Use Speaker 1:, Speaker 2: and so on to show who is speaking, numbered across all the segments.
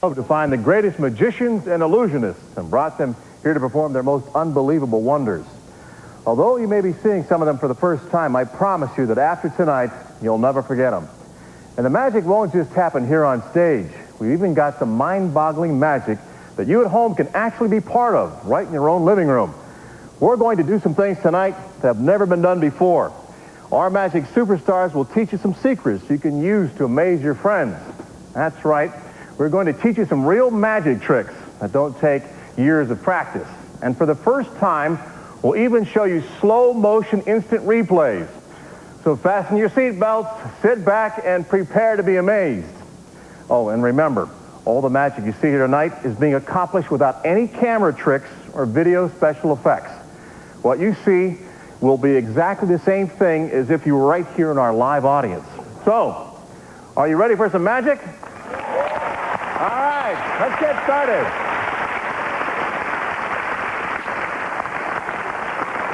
Speaker 1: To find the greatest magicians and illusionists and brought them here to perform their most unbelievable wonders. Although you may be seeing some of them for the first time, I promise you that after tonight, you'll never forget them. And the magic won't just happen here on stage. We've even got some mind-boggling magic that you at home can actually be part of, right in your own living room. We're going to do some things tonight that have never been done before. Our magic superstars will teach you some secrets you can use to amaze your friends. That's right. We're going to teach you some real magic tricks that don't take years of practice. And for the first time, we'll even show you slow-motion instant replays. So fasten your seatbelts, sit back, and prepare to be amazed. Oh, and remember, all the magic you see here tonight is being accomplished without any camera tricks or video special effects. What you see will be exactly the same thing as if you were right here in our live audience. So, are you ready for some magic? All right, let's get started.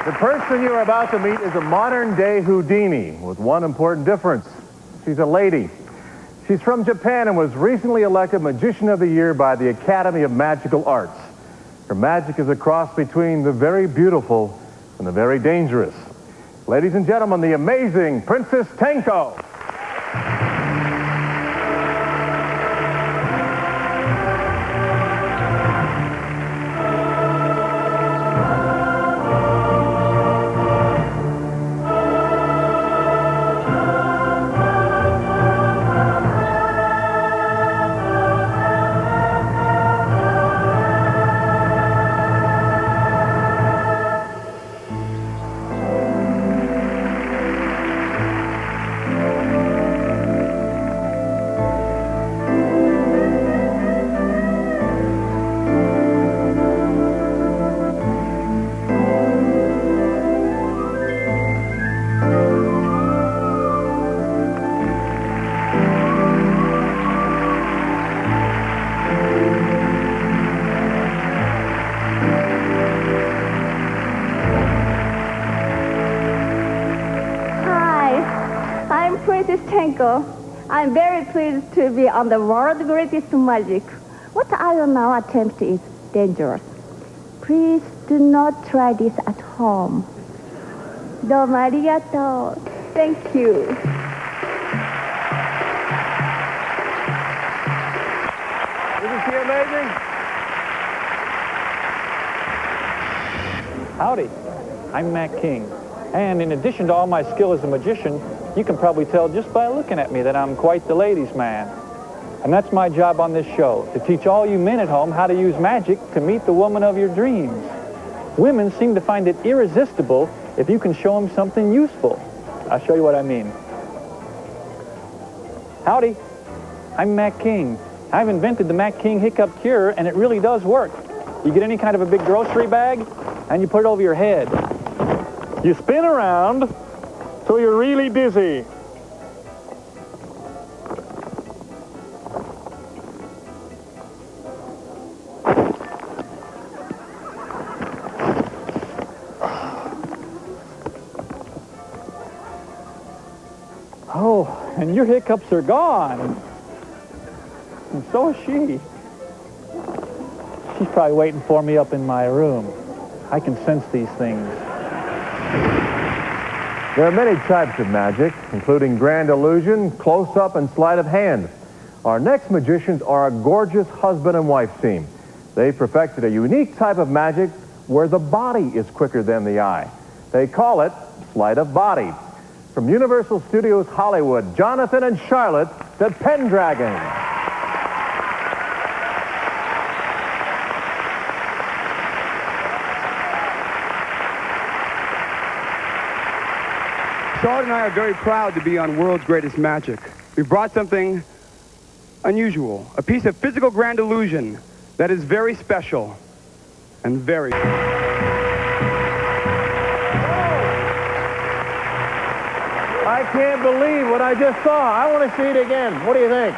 Speaker 1: The person you're about to meet is a modern-day Houdini with one important difference. She's a lady. She's from Japan and was recently elected Magician of the Year by the Academy of Magical Arts. Her magic is a cross between the very beautiful and the very dangerous. Ladies and gentlemen, the amazing Princess Tenko.
Speaker 2: I'm very pleased to be on the world's greatest magic. What I will now attempt is dangerous. Please do not try this at home. Domo arigato. Thank you.
Speaker 1: Isn't she amazing?
Speaker 3: Howdy, I'm Matt King. And in addition to all my skill as a magician, you can probably tell just by looking at me that I'm quite the ladies' man. And that's my job on this show, to teach all you men at home how to use magic to meet the woman of your dreams. Women seem to find it irresistible if you can show them something useful. I'll show you what I mean. Howdy, I'm Matt King. I've invented the Matt King Hiccup Cure, and it really does work. You get any kind of a big grocery bag, and you put it over your head. You spin around till you're really dizzy. Oh, and your hiccups are gone. And so is she. She's probably waiting for me up in my room. I can sense these things.
Speaker 1: There are many types of magic, including grand illusion, close-up, and sleight of hand. Our next magicians are a gorgeous husband and wife team. They perfected a unique type of magic where the body is quicker than the eye. They call it sleight of body. From Universal Studios Hollywood, Jonathan and Charlotte, the Pendragon.
Speaker 4: Charlotte and I are very proud to be on World's Greatest Magic. We brought something unusual, a piece of physical grand illusion that is very special and very...
Speaker 1: I can't believe what I just saw. I want to see it again. What do you think?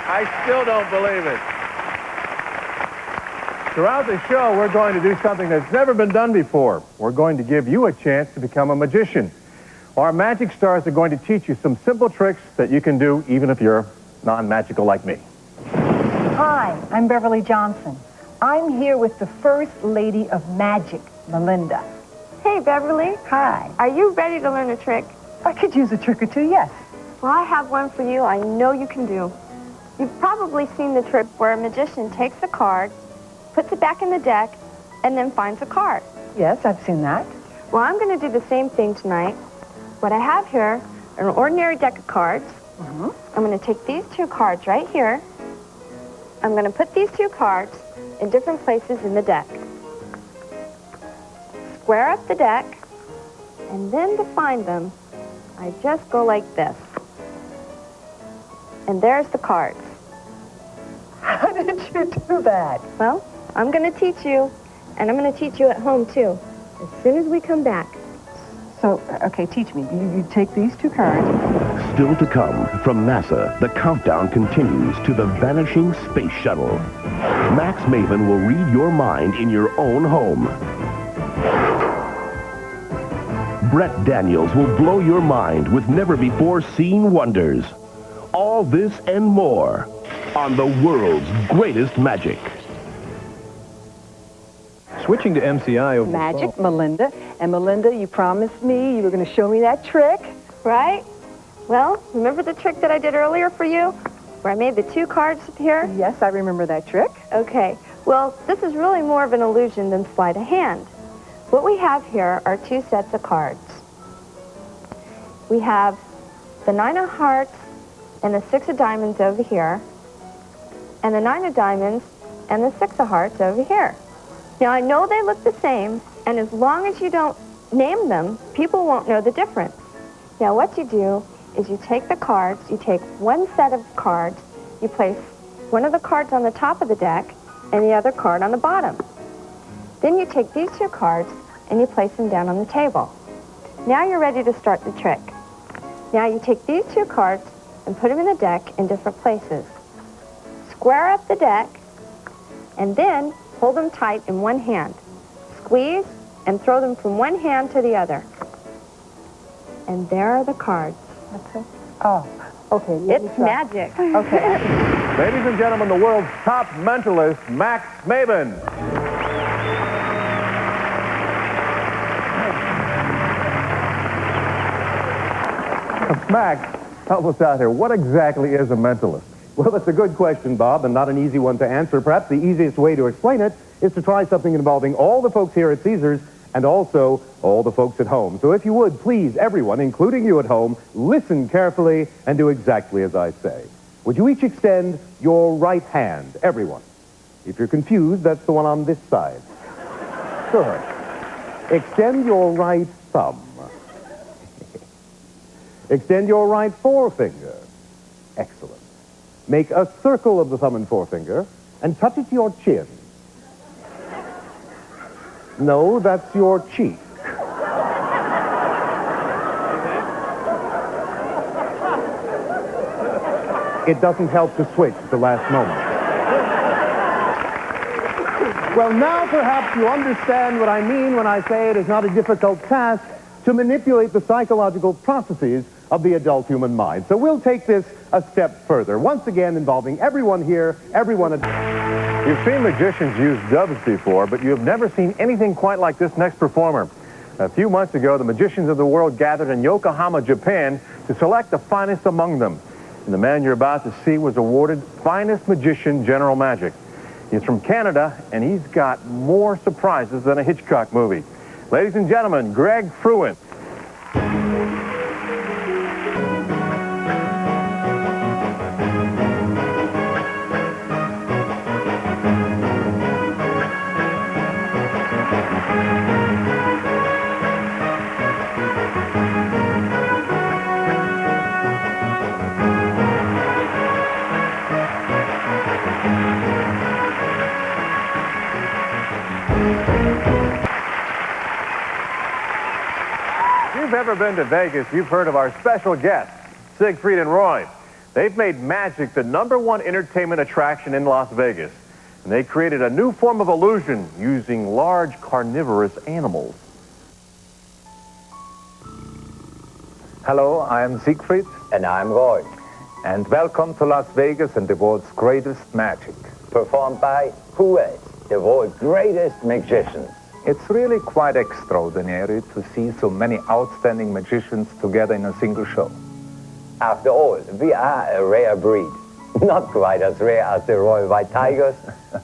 Speaker 1: I still don't believe it. Throughout the show, we're going to do something that's never been done before. We're going to give you a chance to become a magician. Our magic stars are going to teach you some simple tricks that you can do even if you're non-magical like me.
Speaker 5: Hi, I'm Beverly Johnson. I'm here with the First Lady of Magic, Melinda.
Speaker 2: Hey, Beverly.
Speaker 5: Hi.
Speaker 2: Are you ready to learn a trick?
Speaker 5: I could use a trick or two, yes.
Speaker 2: Well, I have one for you I know you can do. You've probably seen the trick where a magician takes a card, puts it back in the deck, and then finds a card.
Speaker 5: Yes, I've seen that.
Speaker 2: Well, I'm going to do the same thing tonight. What I have here, an ordinary deck of cards. I'm going to take these two cards right here. I'm going to put these two cards in different places in the deck. Square up the deck, and then to find them, I just go like this. And there's the cards.
Speaker 5: How did you do that?
Speaker 2: Well, I'm going to teach you, and I'm going to teach you at home, too, as soon as we come back.
Speaker 5: So, okay, teach me. You take these two cards.
Speaker 6: Still to come from NASA, the countdown continues to the vanishing space shuttle. Max Maven will read your mind in your own home. Brett Daniels will blow your mind with never-before-seen wonders. All this and more on the world's greatest magic.
Speaker 1: Switching to MCI over
Speaker 5: Magic, Melinda. And Melinda, you promised me you were going to show me that trick.
Speaker 2: Right? Well, remember the trick that I did earlier for you, where I made the two cards appear?
Speaker 5: Yes, I remember that trick.
Speaker 2: Okay. Well, this is really more of an illusion than sleight of hand. What we have here are two sets of cards. We have the 9 of hearts and the 6 of diamonds over here, and the 9 of diamonds and the 6 of hearts over here. Now, I know they look the same, and as long as you don't name them, people won't know the difference. Now, what you do is you take the cards, you take one set of cards, you place one of the cards on the top of the deck and the other card on the bottom. Then you take these two cards and you place them down on the table. Now you're ready to start the trick. Now you take these two cards and put them in the deck in different places. Square up the deck and then hold them tight in one hand. Squeeze and throw them from one hand to the other. And there are the cards.
Speaker 5: That's it? Oh, okay.
Speaker 2: It's magic.
Speaker 5: Okay.
Speaker 1: Ladies and gentlemen, the world's top mentalist, Max Maven. Max, help us out here. What exactly is a mentalist?
Speaker 7: Well, that's a good question, Bob, and not an easy one to answer. Perhaps the easiest way to explain it is to try something involving all the folks here at Caesars and also all the folks at home. So if you would, please, everyone, including you at home, listen carefully and do exactly as I say. Would you each extend your right hand, everyone? If you're confused, that's the one on this side. Sure. Extend your right thumb. Extend your right forefinger. Excellent. Make a circle of the thumb and forefinger and touch it to your chin. No, that's your cheek. It doesn't help to switch at the last moment. Well, now perhaps you understand what I mean when I say it is not a difficult task to manipulate the psychological processes of the adult human mind. So we'll take this a step further, once again involving everyone here, everyone at...
Speaker 1: You've seen magicians use doves before, but you have never seen anything quite like this next performer. A few months ago, the magicians of the world gathered in Yokohama, Japan, to select the finest among them. And the man you're about to see was awarded Finest Magician General Magic. He's from Canada, and he's got more surprises than a Hitchcock movie. Ladies and gentlemen, Greg Frewin. If you've ever been to Vegas, you've heard of our special guests, Siegfried and Roy. They've made magic the #1 entertainment attraction in Las Vegas. And they created a new form of illusion using large carnivorous animals.
Speaker 8: Hello, I am Siegfried.
Speaker 9: And I'm Roy.
Speaker 8: And welcome to Las Vegas and the world's greatest magic.
Speaker 9: Performed by who is the world's greatest magicians.
Speaker 8: It's really quite extraordinary to see so many outstanding magicians together in a single show.
Speaker 9: After all, we are a rare breed. Not quite as rare as the Royal White Tigers,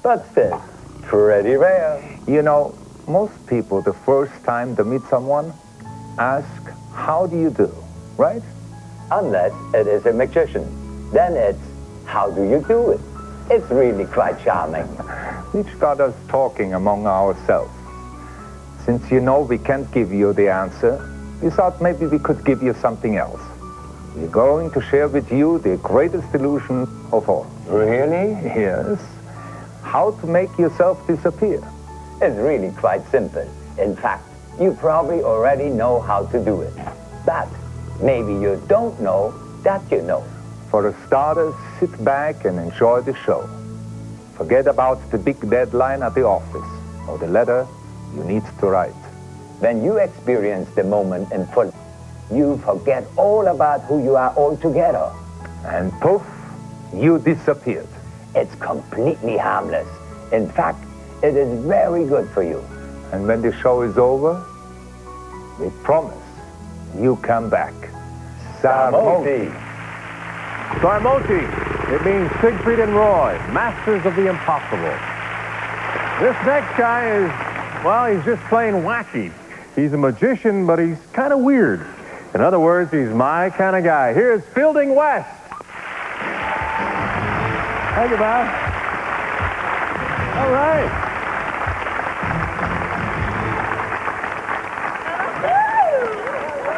Speaker 9: but still pretty rare.
Speaker 8: You know, most people, the first time they meet someone, ask, how do you do, right?
Speaker 9: Unless it is a magician. Then it's, how do you do it? It's really quite charming.
Speaker 8: Which got us talking among ourselves. Since you know we can't give you the answer, we thought maybe we could give you something else. We're going to share with you the greatest illusion of all.
Speaker 9: Really?
Speaker 8: Yes. How to make yourself disappear.
Speaker 9: It's really quite simple. In fact, you probably already know how to do it. But maybe you don't know that you know.
Speaker 8: For a starter, sit back and enjoy the show. Forget about the big deadline at the office or the letter you need to write.
Speaker 9: When you experience the moment in full, you forget all about who you are altogether.
Speaker 8: And poof, you disappeared.
Speaker 9: It's completely harmless. In fact, it is very good for you.
Speaker 8: And when the show is over, we promise you come back.
Speaker 9: Samoti.
Speaker 1: Samoti. It means Siegfried and Roy, masters of the impossible. This next guy is, well, he's just plain wacky. He's a magician, but he's kind of weird. In other words, he's my kind of guy. Here's Fielding West. Thank you, Bob. All right.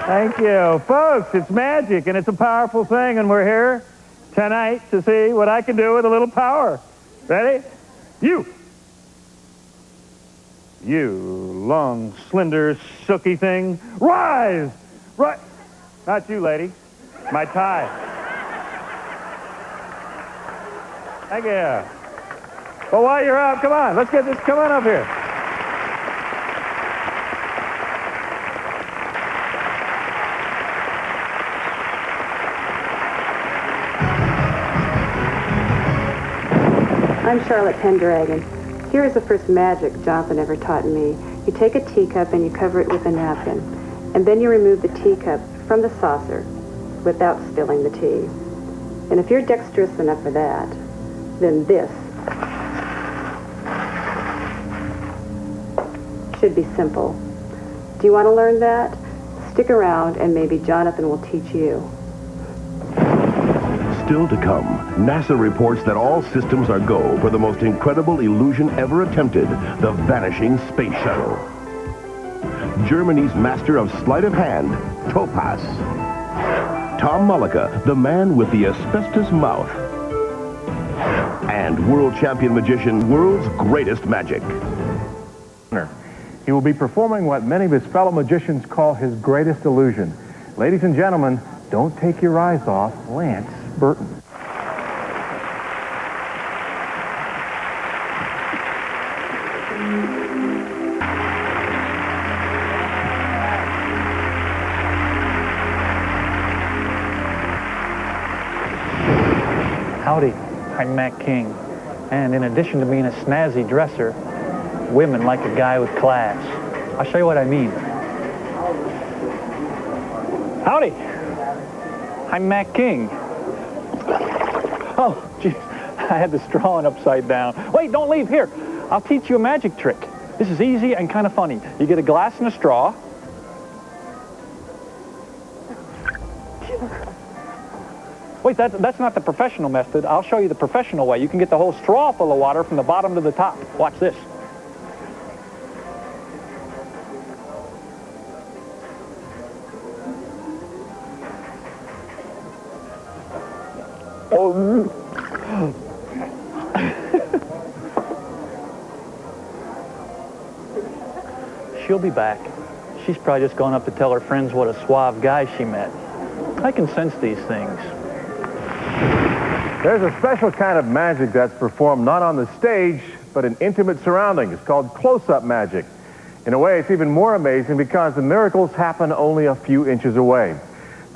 Speaker 3: Thank you. Folks, it's magic, and it's a powerful thing, and we're here tonight to see what I can do with a little power. Ready? You, long, slender, silky thing, rise! Right. Not you, lady. My tie. Thank you. Well, while you're up, come on. Let's get this. Come on up here.
Speaker 10: I'm Charlotte Pendragon. Here is the first magic Jonathan ever taught me. You take a teacup and you cover it with a napkin. And then you remove the teacup from the saucer without spilling the tea. And if you're dexterous enough for that, then this should be simple. Do you want to learn that? Stick around and maybe Jonathan will teach you.
Speaker 6: Still to come, NASA reports that all systems are go for the most incredible illusion ever attempted, the vanishing space shuttle. Germany's master of sleight of hand, Topas. Tom Mullica, the man with the asbestos mouth. And world champion magician, world's greatest magic.
Speaker 1: He will be performing what many of his fellow magicians call his greatest illusion. Ladies and gentlemen, don't take your eyes off Lance Burton.
Speaker 3: Howdy, I'm Matt King. And in addition to being a snazzy dresser, women like a guy with class. I'll show you what I mean. Howdy, I'm Matt King. Oh, geez, I had the straw upside down. Wait, don't leave. Here, I'll teach you a magic trick. This is easy and kind of funny. You get a glass and a straw. Wait, that's not the professional method. I'll show you the professional way. You can get the whole straw full of water from the bottom to the top. Watch this. Oh. She'll be back. She's probably just gone up to tell her friends what a suave guy she met. I can sense these things.
Speaker 1: There's a special kind of magic that's performed not on the stage, but in intimate surroundings. It's called close-up magic. In a way, it's even more amazing because the miracles happen only a few inches away.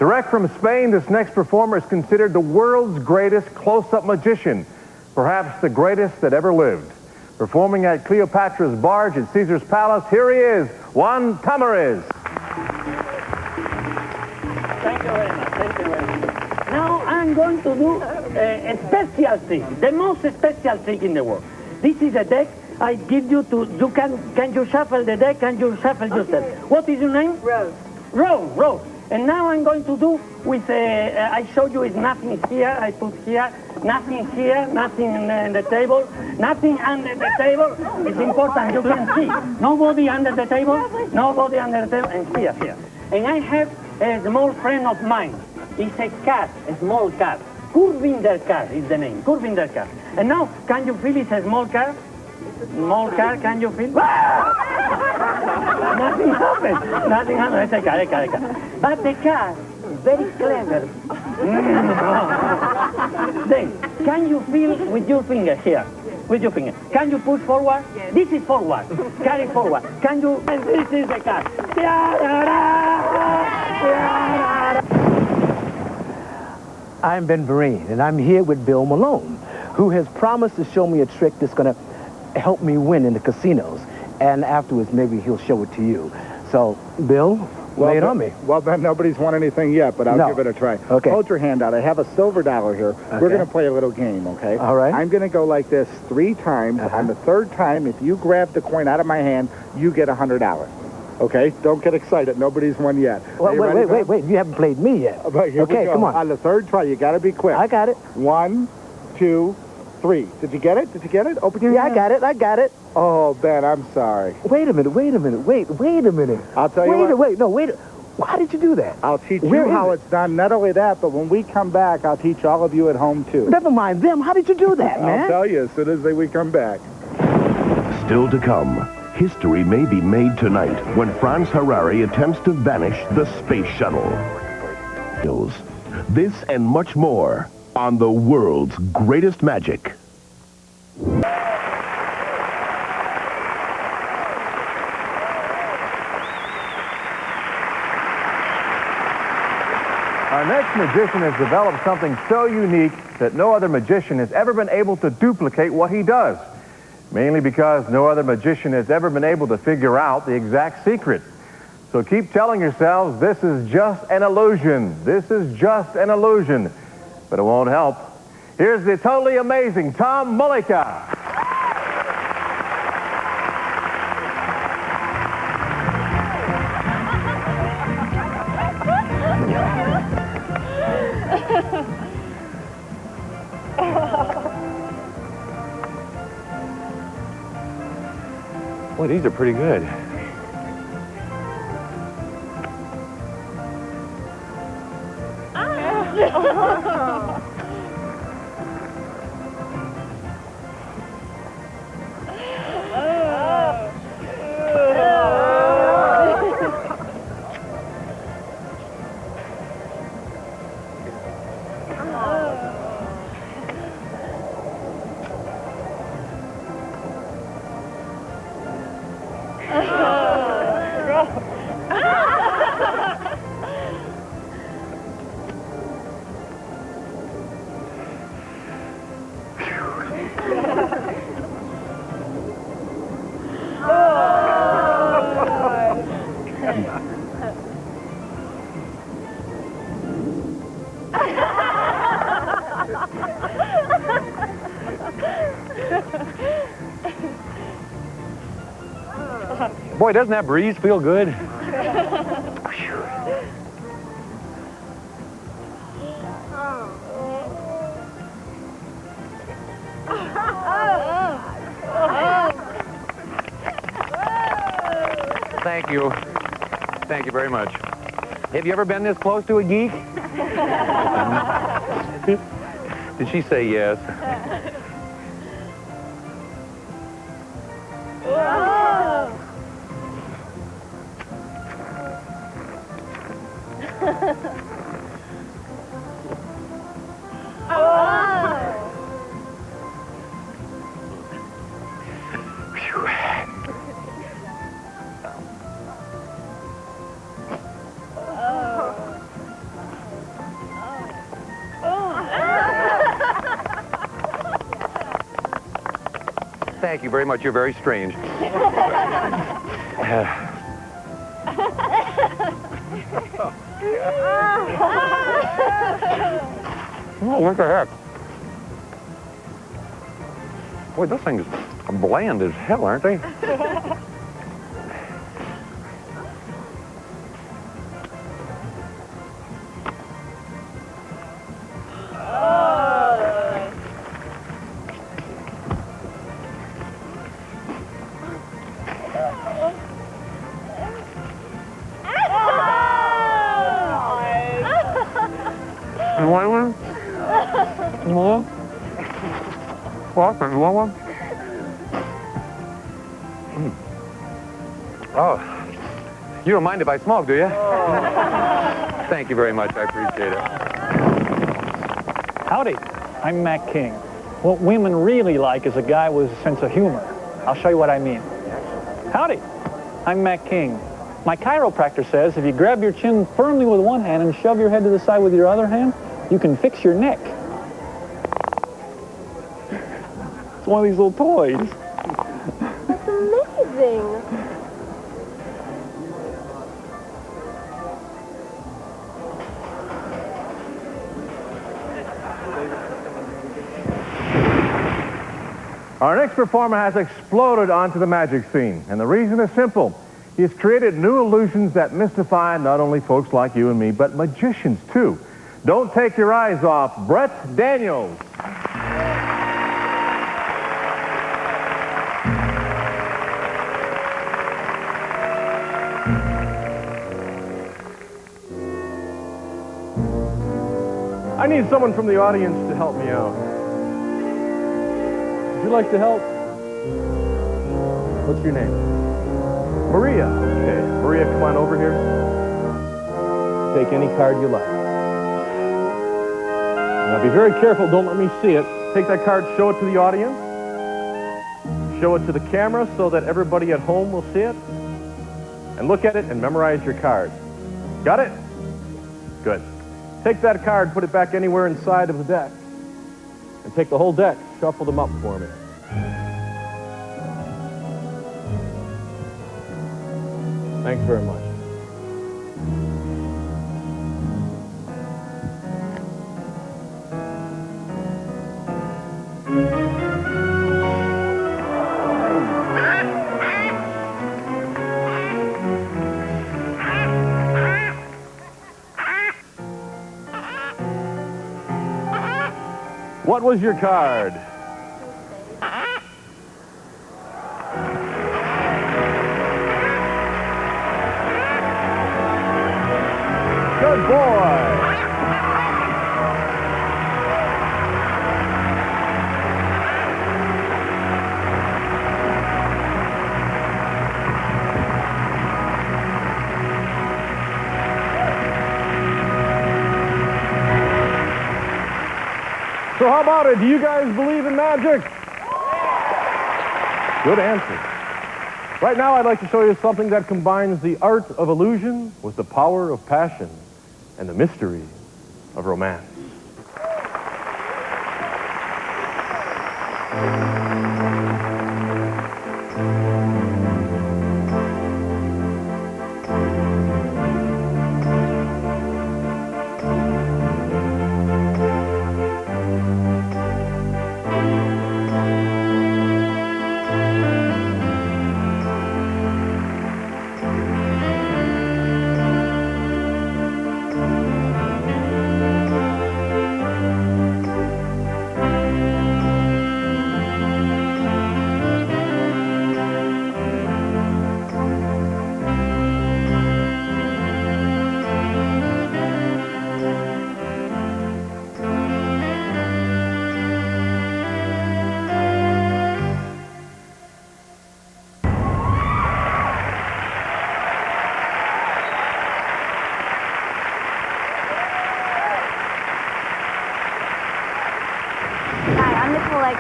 Speaker 1: Direct from Spain, this next performer is considered the world's greatest close-up magician, perhaps the greatest that ever lived. Performing at Cleopatra's barge at Caesar's palace, here he is, Juan Tamariz.
Speaker 11: Thank you very much. Thank you very much. Now I'm going to do a special trick, the most special trick in the world. This is a deck I give you to, can you shuffle the deck? Can you shuffle yourself? What is your name? Rose. Rose. And now I'm going to do with, I show you is nothing here, I put here, nothing on the table, nothing under the table. It's important, you can see. Nobody under the table, and here. And I have a small friend of mine. It's a cat, a small cat. Curvinder cat is the name, Curvinder cat. And now, can you feel it's a small cat? Small car, can you feel? Nothing happened. It's a car. But the car is very clever. Then, can you feel with your finger here? With your finger. Can you push forward? Yes. This is forward. Carry forward. Can you? And this is the car.
Speaker 12: I'm Ben Vereen, and I'm here with Bill Malone, who has promised to show me a trick that's going to help me win in the casinos. And afterwards, maybe he'll show it to you. So, Bill, lay it on me.
Speaker 13: Well, Ben, nobody's won anything yet, but I'll give it a try.
Speaker 12: Okay.
Speaker 13: Hold your hand out. I have a silver dollar here. Okay. We're going to play a little game, okay?
Speaker 12: All right.
Speaker 13: I'm going to go like this 3 times. On the 3rd time, if you grab the coin out of my hand, you get $100. Okay? Don't get excited. Nobody's won yet.
Speaker 12: Well, wait. You haven't played me yet.
Speaker 13: Okay, come on. On the 3rd try, you got to be quick.
Speaker 12: I got it.
Speaker 13: 1, 2, 3. Did you get it? Open your hand.
Speaker 12: I got it.
Speaker 13: Oh, Ben, I'm sorry.
Speaker 12: Wait a minute. Wait a minute.
Speaker 13: I'll tell you
Speaker 12: Wait. How did you do that?
Speaker 13: I'll teach you how it's done. Not only that, but when we come back, I'll teach all of you at home, too.
Speaker 12: Never mind them. How did you do that, man?
Speaker 13: I'll tell you as soon as we come back.
Speaker 6: Still to come, history may be made tonight when Franz Harary attempts to vanish the space shuttle. This and much more on the world's greatest magic.
Speaker 1: Our next magician has developed something so unique that no other magician has ever been able to duplicate what he does. Mainly because no other magician has ever been able to figure out the exact secret. So keep telling yourselves, this is just an illusion. This is just an illusion. But it won't help. Here's the totally amazing Tom Mullica.
Speaker 3: Boy, these are pretty good. Boy, doesn't that breeze feel good? Thank you. Thank you very much. Have you ever been this close to a geek? Did she say yes?
Speaker 14: Thank you very much. You're very strange. Oh, what the heck? Boy, those things are bland as hell, aren't they? You want one? You want one? What? You want one? Oh, you don't mind if I smoke, do you? Thank you very much. I appreciate it.
Speaker 3: Howdy, I'm Mac King. What women really like is a guy with a sense of humor. I'll show you what I mean. Howdy, I'm Mac King. My chiropractor says if you grab your chin firmly with one hand and shove your head to the side with your other hand, you can fix your neck. It's one of these little toys.
Speaker 10: That's amazing.
Speaker 1: Our next performer has exploded onto the magic scene, and the reason is simple. He's created new illusions that mystify not only folks like you and me, but magicians too. Don't take your eyes off Brett Daniels. I need someone from the audience to help me out. Would you like to help? What's your name? Maria. Okay. Maria, come on over here. Take any card you like. Now be very careful. Don't let me see it. Take that card, show it to the audience. Show it to the camera so that everybody at home will see it. And look at it and memorize your card. Got it? Good. Take that card, put it back anywhere inside of the deck. And take the whole deck, shuffle them up for me. Thanks very much. What was your card? Good boy. So how about it? Do you guys believe in magic? Good answer. Right now I'd like to show you something that combines the art of illusion with the power of passion and the mystery of romance.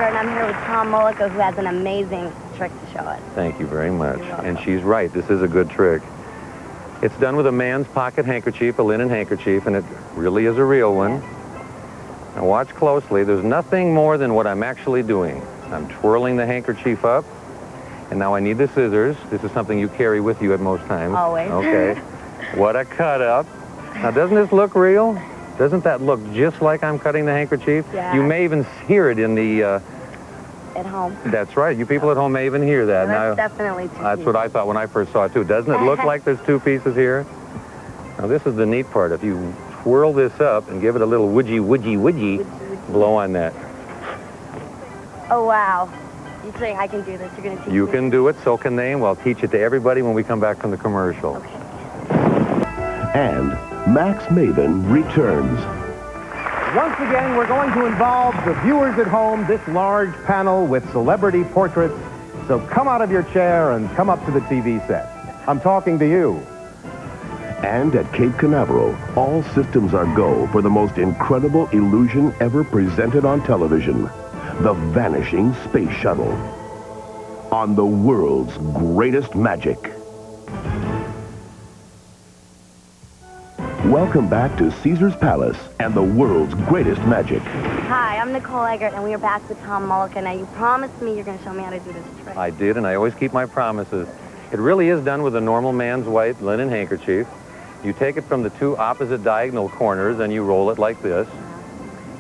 Speaker 15: And I'm here with Mullica, who has an amazing trick to show us.
Speaker 14: Thank you very much. And she's right. This is a good trick. It's done with a man's pocket handkerchief, a linen handkerchief, and it really is a real one. Now watch closely. There's nothing more than what I'm actually doing. I'm twirling the handkerchief up, and now I need the scissors. This is something you carry with you at most times.
Speaker 15: Always.
Speaker 14: Okay. What a cut up. Now, doesn't this look real? Doesn't that look just like I'm cutting the handkerchief?
Speaker 15: Yeah.
Speaker 14: You may even hear it in the...
Speaker 15: At home.
Speaker 14: That's right. You people at home may even hear that.
Speaker 15: Well, that's definitely two
Speaker 14: That's what I thought when I first saw it, too. Doesn't it look like there's two pieces here? Now, this is the neat part. If you twirl this up and give it a little woodgy, blow on that.
Speaker 15: Oh, wow. You think I can do this? You're going to teach me?
Speaker 14: You can do it, so can they, and we'll teach it to everybody when we come back from the commercial.
Speaker 15: Okay.
Speaker 6: And Max Maven returns.
Speaker 7: Once again, we're going to involve the viewers at home, this large panel with celebrity portraits. So come out of your chair and come up to the TV set. I'm talking to you.
Speaker 6: And at Cape Canaveral, all systems are go for the most incredible illusion ever presented on television. The vanishing space shuttle. On the world's greatest magic. Welcome back to Caesar's Palace and the world's greatest magic.
Speaker 15: Hi, I'm Nicole Eggert, and we are back with Tom Mullica. Now, you promised me you're going to show me how to do this trick.
Speaker 14: I did, and I always keep my promises. It really is done with a normal man's white linen handkerchief. You take it from the two opposite diagonal corners, and you roll it like this.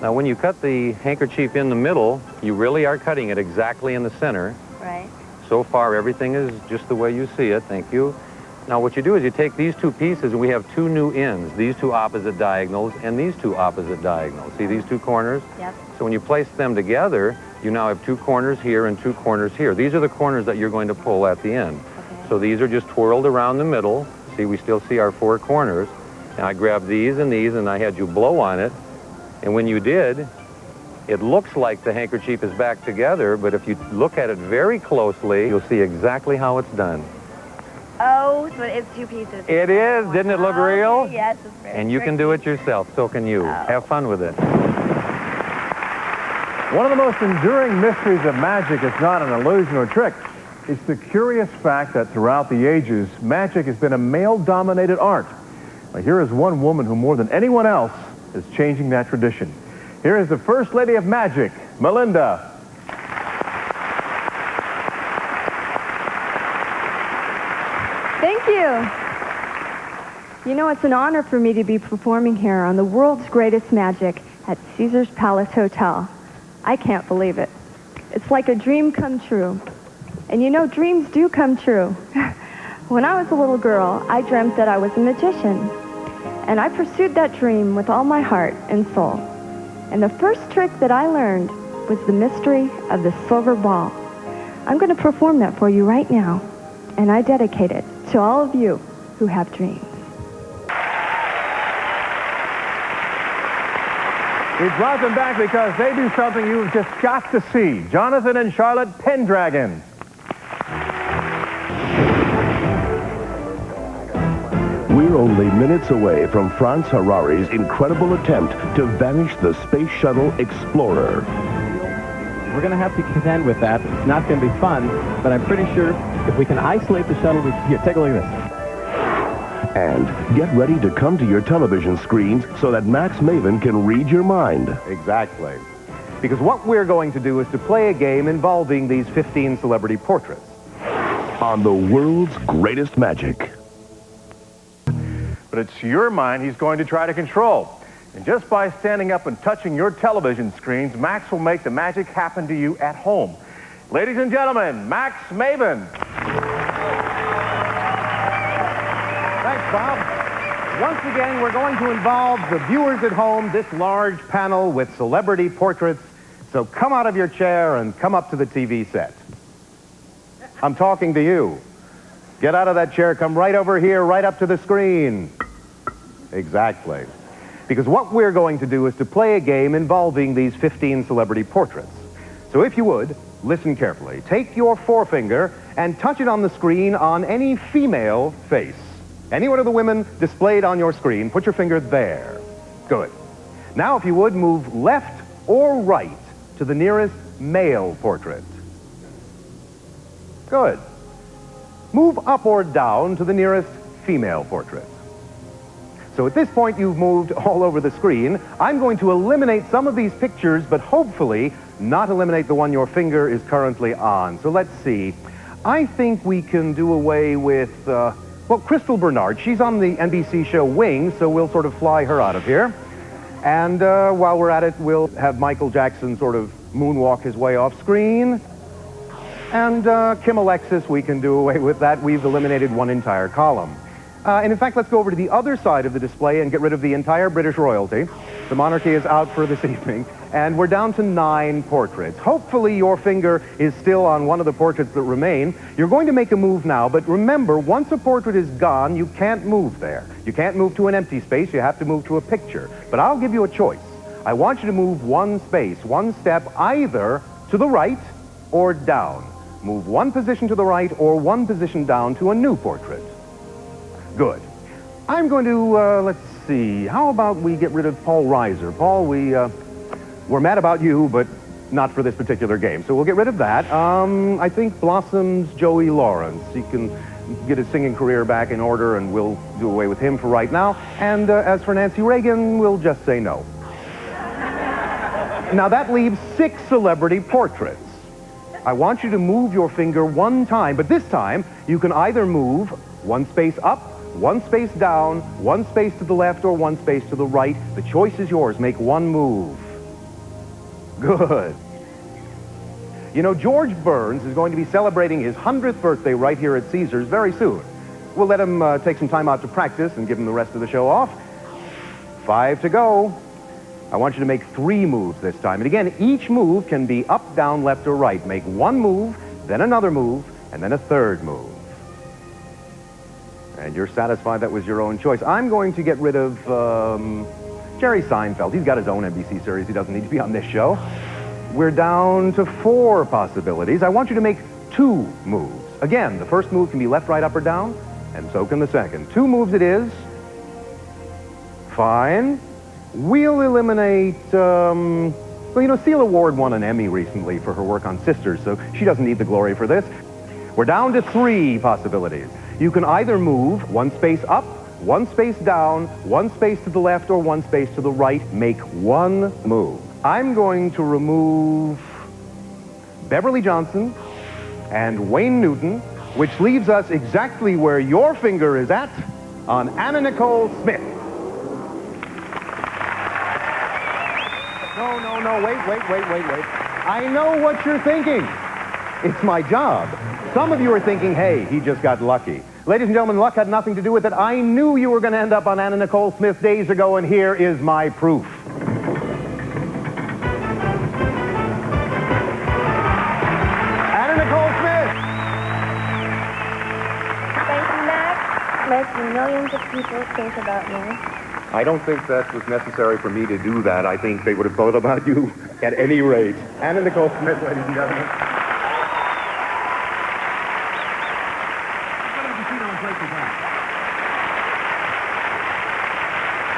Speaker 14: Now, when you cut the handkerchief in the middle, you really are cutting it exactly in the center.
Speaker 15: Right.
Speaker 14: So far, everything is just the way you see it. Thank you. Now, what you do is you take these two pieces, and we have two new ends, these two opposite diagonals and these two opposite diagonals. See these two corners?
Speaker 15: Yep.
Speaker 14: So when you place them together, you now have two corners here and two corners here. These are the corners that you're going to pull at the end.
Speaker 15: Okay.
Speaker 14: So these are just twirled around the middle. See, we still see our four corners. And I grabbed these, and I had you blow on it. And when you did, it looks like the handkerchief is back together, but if you look at it very closely, you'll see exactly how it's done.
Speaker 15: Oh, so it is two pieces.
Speaker 14: It is. Didn't it look real?
Speaker 15: Okay, yes, it's very
Speaker 14: And you can do it yourself. So can you. Have fun with it.
Speaker 1: One of the most enduring mysteries of magic is not an illusion or trick. It's the curious fact that throughout the ages, magic has been a male-dominated art. Now, here is one woman who, more than anyone else, is changing that tradition. Here is the First Lady of Magic, Melinda.
Speaker 16: Thank you. You know, it's an honor for me to be performing here on the world's greatest magic at Caesar's Palace Hotel. I can't believe it. It's like a dream come true. And you know, dreams do come true. When I was a little girl, I dreamt that I was a magician. And I pursued that dream with all my heart and soul. And the first trick that I learned was the mystery of the silver ball. I'm going to perform that for you right now. And I dedicate it to all of you who have dreams.
Speaker 1: We brought them back because they do something you've just got to see. Jonathan and Charlotte Pendragon.
Speaker 6: We're only minutes away from Franz Harary's incredible attempt to vanish the Space Shuttle Explorer.
Speaker 17: We're going to have to contend with that. It's not going to be fun, but I'm pretty sure if we can isolate the shuttle, here, take a look at this.
Speaker 6: And get ready to come to your television screens so that Max Maven can read your mind.
Speaker 7: Exactly. Because what we're going to do is to play a game involving these 15 celebrity portraits.
Speaker 6: On the world's greatest magic.
Speaker 1: But it's your mind he's going to try to control. And just by standing up and touching your television screens, Max will make the magic happen to you at home. Ladies and gentlemen, Max Maven.
Speaker 7: Thanks, Bob. Once again, we're going to involve the viewers at home, this large panel with celebrity portraits. So come out of your chair and come up to the TV set. I'm talking to you. Get out of that chair, come right over here, right up to the screen. Exactly. Because what we're going to do is to play a game involving these 15 celebrity portraits. So if you would, listen carefully. Take your forefinger and touch it on the screen on any female face. Any one of the women displayed on your screen, put your finger there. Good. Now, if you would, move left or right to the nearest male portrait. Good. Move up or down to the nearest female portrait. So at this point, you've moved all over the screen. I'm going to eliminate some of these pictures, but hopefully not eliminate the one your finger is currently on. So let's see. I think we can do away with, well, Crystal Bernard. She's on the NBC show Wings, so we'll sort of fly her out of here. And while we're at it, we'll have Michael Jackson sort of moonwalk his way off screen. And Kim Alexis, we can do away with that. We've eliminated one entire column. And in fact, let's go over to the other side of the display and get rid of the entire British royalty. The monarchy is out for this evening, and we're down to 9 portraits. Hopefully your finger is still on one of the portraits that remain. You're going to make a move now, but remember, once a portrait is gone, you can't move there. You can't move to an empty space, you have to move to a picture. But I'll give you a choice. I want you to move one space, one step, either to the right or down. Move one position to the right or one position down to a new portrait. Good. I'm going to, let's see, how about we get rid of Paul Reiser? Paul, we're mad about you, but not for this particular game. So we'll get rid of that. I think Blossom's Joey Lawrence. He can get his singing career back in order, and we'll do away with him for right now. And as for Nancy Reagan, we'll just say no. Now that leaves 6 celebrity portraits. I want you to move your finger one time, but this time you can either move one space up, one space down, one space to the left, or one space to the right. The choice is yours. Make one move. Good. You know, George Burns is going to be celebrating his 100th birthday right here at Caesars very soon. We'll let him take some time out to practice and give him the rest of the show off. 5 to go. I want you to make 3 moves this time. And again, each move can be up, down, left, or right. Make one move, then another move, and then a third move. And you're satisfied that was your own choice. I'm going to get rid of Jerry Seinfeld. He's got his own NBC series. He doesn't need to be on this show. We're down to 4 possibilities. I want you to make 2 moves. Again, the first move can be left, right, up, or down, and so can the second. 2 moves it is. Fine. We'll eliminate, well, you know, Celia Ward won an Emmy recently for her work on Sisters, so she doesn't need the glory for this. We're down to 3 possibilities. You can either move one space up, one space down, one space to the left, or one space to the right. Make one move. I'm going to remove Beverly Johnson and Wayne Newton, which leaves us exactly where your finger is at on Anna Nicole Smith. No, wait. I know what you're thinking. It's my job. Some of you are thinking, hey, he just got lucky. Ladies and gentlemen, luck had nothing to do with it. I knew you were going to end up on Anna Nicole Smith days ago, and here is my proof. Anna Nicole Smith!
Speaker 15: Thank you, Mac. Making millions of people think about me.
Speaker 7: I don't think that was necessary for me to do that. I think they would have thought about you at any rate. Anna Nicole Smith, ladies and gentlemen.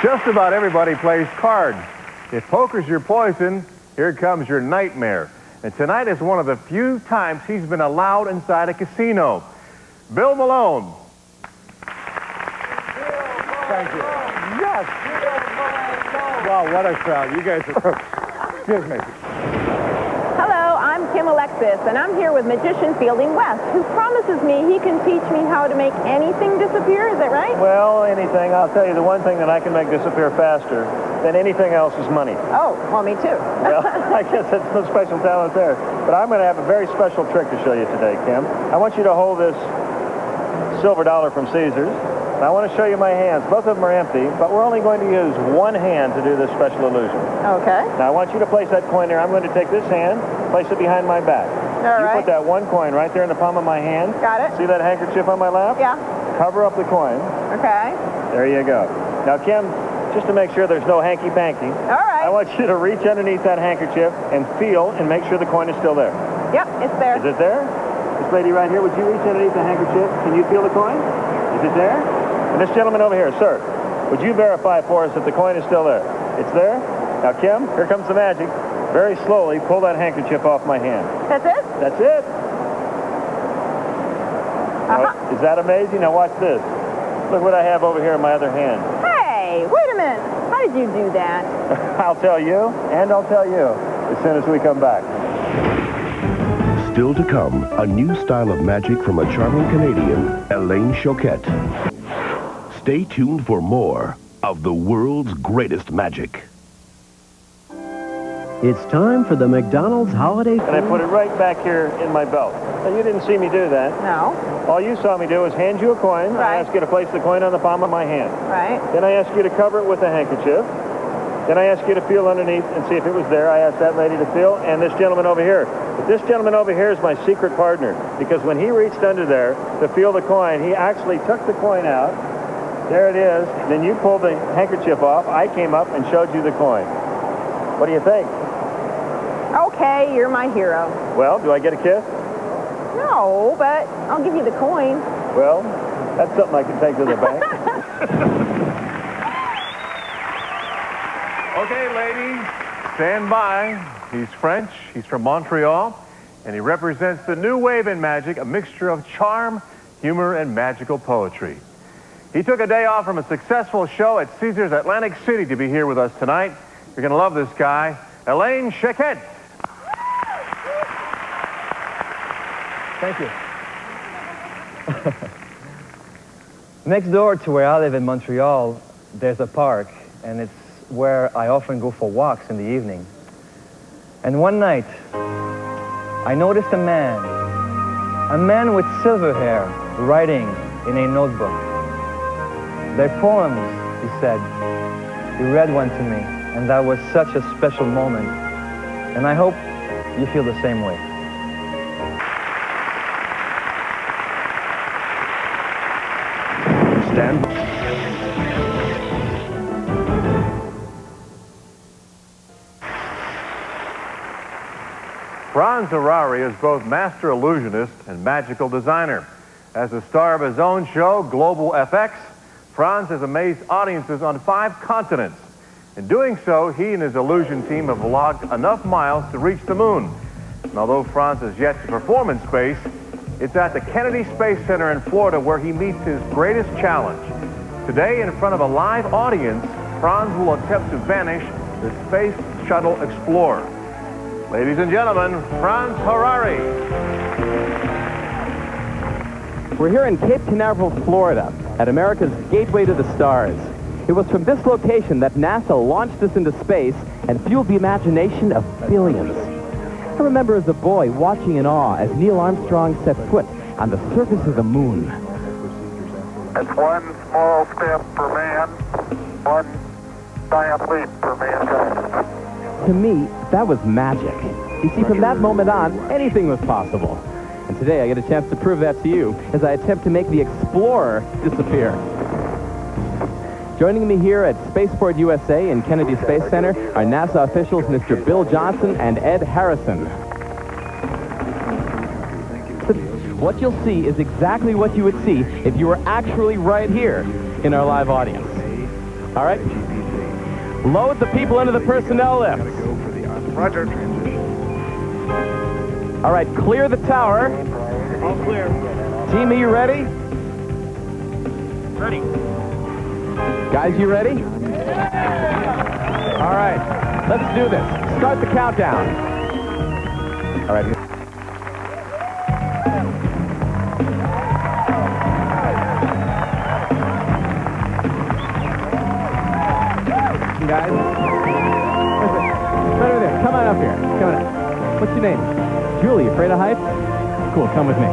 Speaker 1: Just about everybody plays cards. If poker's your poison, here comes your nightmare. And tonight is one of the few times he's been allowed inside a casino. Bill Malone.
Speaker 18: Thank you. Yes. Wow, what a crowd. You guys are... Excuse me.
Speaker 19: Hello, I'm Kim Alexis, and I'm here with magician Fielding West, who promises me he can teach me how to make anything disappear. Is that right?
Speaker 3: Well, anything. I'll tell you, the one thing that I can make disappear faster than anything else is money.
Speaker 19: Oh, well, me too.
Speaker 3: Well, I guess that's no special talent there. But I'm going to have a very special trick to show you today, Kim. I want you to hold this silver dollar from Caesars. I want to show you my hands. Both of them are empty, but we're only going to use one hand to do this special illusion.
Speaker 19: Okay.
Speaker 3: Now, I want you to place that coin there. I'm going to take this hand, place it behind my back.
Speaker 19: All right.
Speaker 3: You put that one coin right there in the palm of my hand.
Speaker 19: Got it.
Speaker 3: See that handkerchief on my lap?
Speaker 19: Yeah.
Speaker 3: Cover up the coin.
Speaker 19: Okay.
Speaker 3: There you go. Now, Kim, just to make sure there's no hanky-panky.
Speaker 19: All right.
Speaker 3: I want you to reach underneath that handkerchief and feel and make sure the coin is still there.
Speaker 19: Yep, it's there.
Speaker 3: Is it there? This lady right here, would you reach underneath the handkerchief? Can you feel the coin? Is it there? And this gentleman over here, sir, would you verify for us that the coin is still there? It's there? Now, Kim, here comes the magic. Very slowly, pull that handkerchief off my hand.
Speaker 19: That's it?
Speaker 3: That's it. Now, is that amazing? Now, watch this. Look what I have over here in my other hand.
Speaker 19: Hey! minute. How did you do that?
Speaker 1: I'll tell you, and I'll tell you as soon as we come back.
Speaker 6: Still to come, a new style of magic from a charming Canadian, Elaine Choquette. Stay tuned for more of the world's greatest magic.
Speaker 20: It's time for the McDonald's holiday...
Speaker 1: And I put it right back here in my belt. Now, you didn't see me do that.
Speaker 19: No.
Speaker 1: All you saw me do was hand you a coin.
Speaker 19: Right.
Speaker 1: I asked you to place the coin on the palm of my hand.
Speaker 19: Right.
Speaker 1: Then I asked you to cover it with a handkerchief. Then I asked you to feel underneath and see if it was there. I asked that lady to feel, and this gentleman over here. But this gentleman over here is my secret partner, because when he reached under there to feel the coin, he actually took the coin out. There it is. Then you pulled the handkerchief off. I came up and showed you the coin. What do you think?
Speaker 19: Okay, you're my hero.
Speaker 1: Well, do I get a kiss?
Speaker 19: No, but I'll give you the coin.
Speaker 1: Well, that's something I can take to the bank. Okay, ladies, stand by. He's French, he's from Montreal, and he represents the new wave in magic, a mixture of charm, humor, and magical poetry. He took a day off from a successful show at Caesars Atlantic City to be here with us tonight. You're going to love this guy, Elaine Choquette.
Speaker 21: Thank you. Next door to where I live in Montreal, there's a park, and it's where I often go for walks in the evening. And one night, I noticed a man with silver hair, writing in a notebook. They're poems, he said. He read one to me, and that was such a special moment. And I hope you feel the same way.
Speaker 6: Stand.
Speaker 1: Franz Harary is both master illusionist and magical designer. As the star of his own show, Global FX, Franz has amazed audiences on 5 continents. In doing so, he and his illusion team have logged enough miles to reach the moon. And although Franz has yet to perform in space, it's at the Kennedy Space Center in Florida where he meets his greatest challenge. Today, in front of a live audience, Franz will attempt to vanish the Space Shuttle Explorer. Ladies and gentlemen, Franz Harary.
Speaker 17: We're here in Cape Canaveral, Florida, at America's gateway to the stars. It was from this location that NASA launched us into space and fueled the imagination of billions. I remember as a boy watching in awe as Neil Armstrong set foot on the surface of the moon.
Speaker 22: It's one small step for man, one giant leap for mankind.
Speaker 17: To me, that was magic. You see, from that moment on, anything was possible. And today I get a chance to prove that to you as I attempt to make the Explorer disappear. Joining me here at Spaceport USA in Kennedy Space Center are NASA officials Mr. Bill Johnson and Ed Harrison. What you'll see is exactly what you would see if you were actually right here in our live audience. All right? Load the people into the personnel lift.
Speaker 22: Roger.
Speaker 17: All right, clear the tower.
Speaker 22: All clear.
Speaker 17: Team, are you ready?
Speaker 22: Ready.
Speaker 17: Guys, you ready? All right, let's do this. Start the countdown. All right. Guys, right over there. Come on up here. Come on up. What's your name? Julie, afraid of heights? Cool, come with me.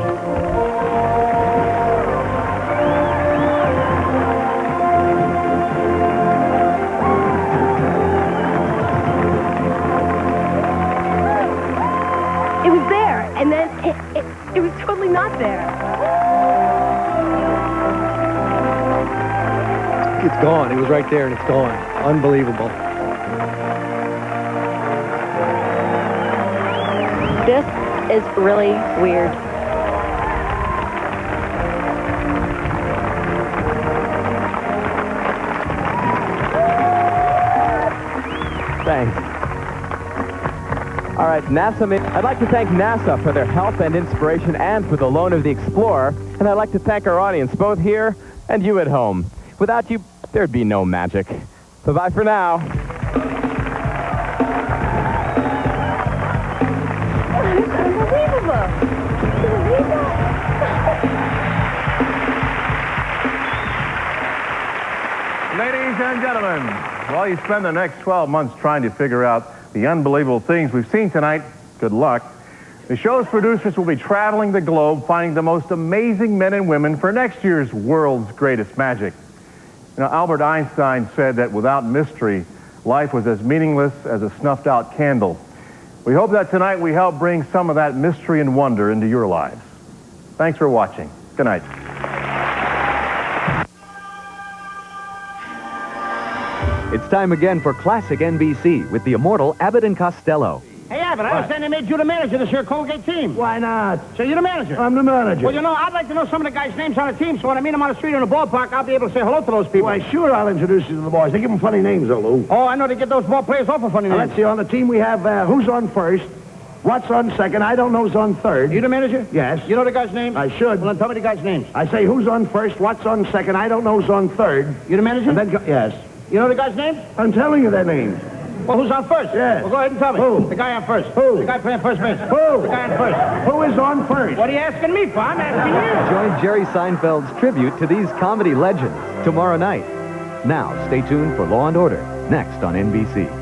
Speaker 2: It was there, and then it was totally not there.
Speaker 20: It's gone. It was right there, and it's gone. Unbelievable.
Speaker 15: This is really weird.
Speaker 17: Thanks. All right, I'd like to thank NASA for their help and inspiration and for the loan of the Explorer. And I'd like to thank our audience, both here and you at home. Without you, there'd be no magic. Bye-bye for now.
Speaker 2: It's unbelievable. Can you believe that?
Speaker 1: Ladies and gentlemen, while you spend the next 12 months trying to figure out the unbelievable things we've seen tonight, good luck. The show's producers will be traveling the globe finding the most amazing men and women for next year's World's Greatest Magic. You know, Albert Einstein said that without mystery, life was as meaningless as a snuffed-out candle. We hope that tonight we help bring some of that mystery and wonder into your lives. Thanks for watching. Good night.
Speaker 4: It's time again for Classic NBC with the immortal Abbott and Costello.
Speaker 5: Hey, Abbott, I understand they made you the manager of this here Colgate team.
Speaker 23: Why not?
Speaker 5: So you're the manager?
Speaker 23: I'm the manager.
Speaker 5: Well, you know, I'd like to know some of the guys' names on the team, so when I meet them on the street or in the ballpark, I'll be able to say hello to those people.
Speaker 23: Why, sure, I'll introduce you to the boys. They give them funny names, though, Lou.
Speaker 5: Oh, I know they get those ball players off for funny names.
Speaker 23: Let's see, on the team we have who's on first, what's on second, I don't know who's on third.
Speaker 5: You the manager?
Speaker 23: Yes.
Speaker 5: You know the guy's name?
Speaker 23: I should.
Speaker 5: Well, then tell me the guy's names.
Speaker 23: I say who's on first, what's on second, I don't know who's on third.
Speaker 5: You the manager?
Speaker 23: And then yes.
Speaker 5: You know the guy's name?
Speaker 23: I'm telling you their names.
Speaker 5: Well, who's on first?
Speaker 23: Yes.
Speaker 5: Well, go ahead and tell me.
Speaker 23: Who?
Speaker 5: The guy on first.
Speaker 23: Who?
Speaker 5: The guy playing first base.
Speaker 23: Who?
Speaker 5: The guy on first.
Speaker 23: Who is on first?
Speaker 5: What are you asking me for? I'm asking you.
Speaker 4: Join Jerry Seinfeld's tribute to these comedy legends tomorrow night. Now, stay tuned for Law & Order, next on NBC.